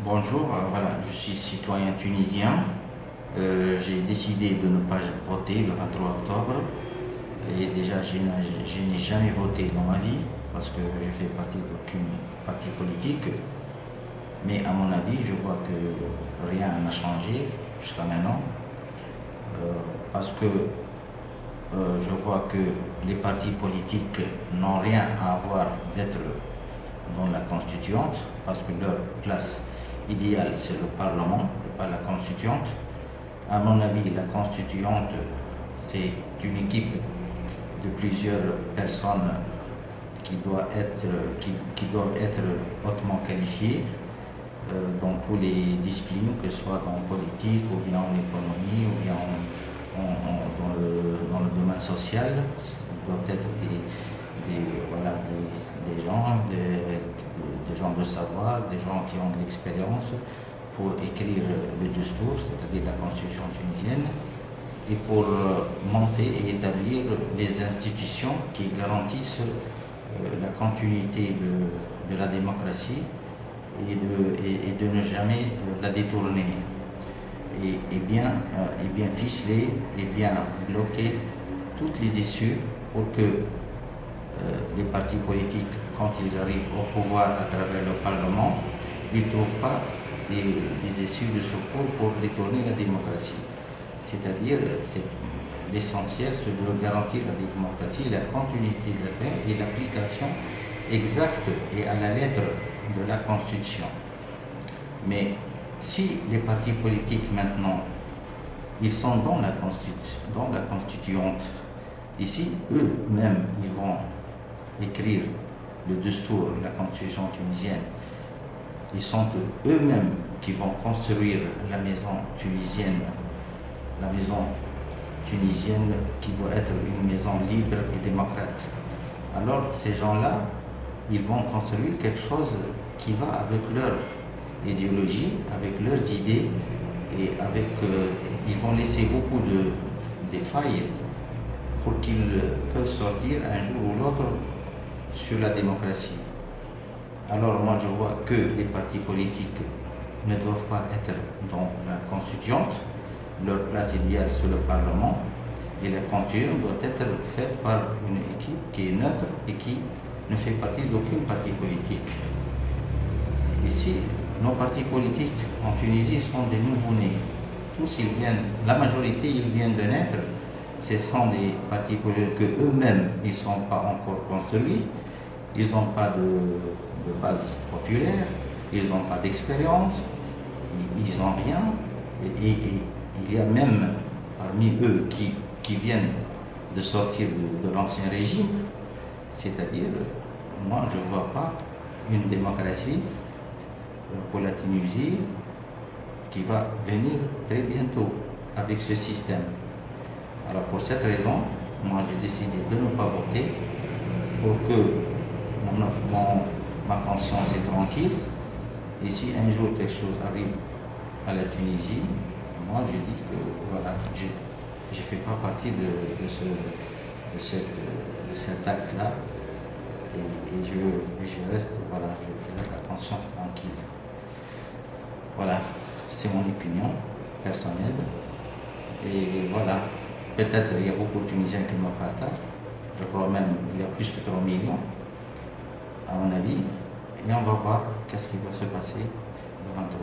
Bonjour, voilà, je suis citoyen tunisien. J'ai décidé de ne pas voter le 23 octobre. Et déjà, je n'ai jamais voté dans ma vie parce que je fais partie d'aucune parti politique. Mais à mon avis, je vois que rien n'a changé jusqu'à maintenant. Euh, Parce que je vois que les partis politiques n'ont rien à avoir d'être dans la constituante parce que leur place idéale, c'est le Parlement et pas la constituante. À mon avis, la constituante, c'est une équipe de plusieurs personnes qui doivent être hautement qualifiées dans toutes les disciplines, que ce soit dans la politique, ou bien en économie, ou bien dans le domaine social. Ils doivent être voilà, des gens, des gens de savoir, des gens qui ont de l'expérience pour écrire le discours, c'est-à-dire la constitution tunisienne, et pour monter et établir les institutions qui garantissent la continuité de la démocratie et de ne jamais la détourner. Et bien ficeler et bien bloquer toutes les issues pour que les partis politiques, quand ils arrivent au pouvoir à travers le Parlement, ils ne trouvent pas des issues de secours pour détourner la démocratie. C'est-à-dire, l'essentiel, c'est de garantir la démocratie, la continuité de la paix et l'application exacte et à la lettre de la Constitution. Mais si les partis politiques maintenant, ils sont dans la constituante, et si eux-mêmes, ils vont écrire le discours, la constitution tunisienne, ils sont eux-mêmes qui vont construire la maison tunisienne, la maison tunisienne qui doit être une maison libre et démocrate. Alors ces gens-là, ils vont construire quelque chose qui va avec leur idéologie, avec leurs idées, et ils vont laisser beaucoup de failles pour qu'ils peuvent sortir un jour ou l'autre sur la démocratie. Alors moi je vois que les partis politiques ne doivent pas être dans la constituante, leur place idéale sur le Parlement, et la constitution doit être faite par une équipe qui est neutre et qui ne fait partie d'aucun parti politique. Ici, nos partis politiques en Tunisie sont des nouveau-nés. Tous, la majorité, ils viennent de naître. Ce sont des partis politiques qu'eux-mêmes, ils ne sont pas encore construits. Ils n'ont pas de base populaire, ils n'ont pas d'expérience, ils n'ont rien. Et il y a même parmi eux qui viennent de sortir de l'ancien régime. C'est-à-dire, moi, je ne vois pas une démocratie pour la Tunisie qui va venir très bientôt avec ce système. Alors pour cette raison, moi j'ai décidé de ne pas voter pour que ma conscience est tranquille. Et si un jour quelque chose arrive à la Tunisie, moi je dis que voilà, je ne fais pas partie de cet acte-là. Et je reste, voilà, je reste la conscience tranquille. Voilà, c'est mon opinion personnelle. Et voilà, peut-être il y a beaucoup de Tunisiens qui me partagent. Je crois même qu'il y a plus que 3 millions, à mon avis. Et on va voir qu'est-ce qui va se passer le 23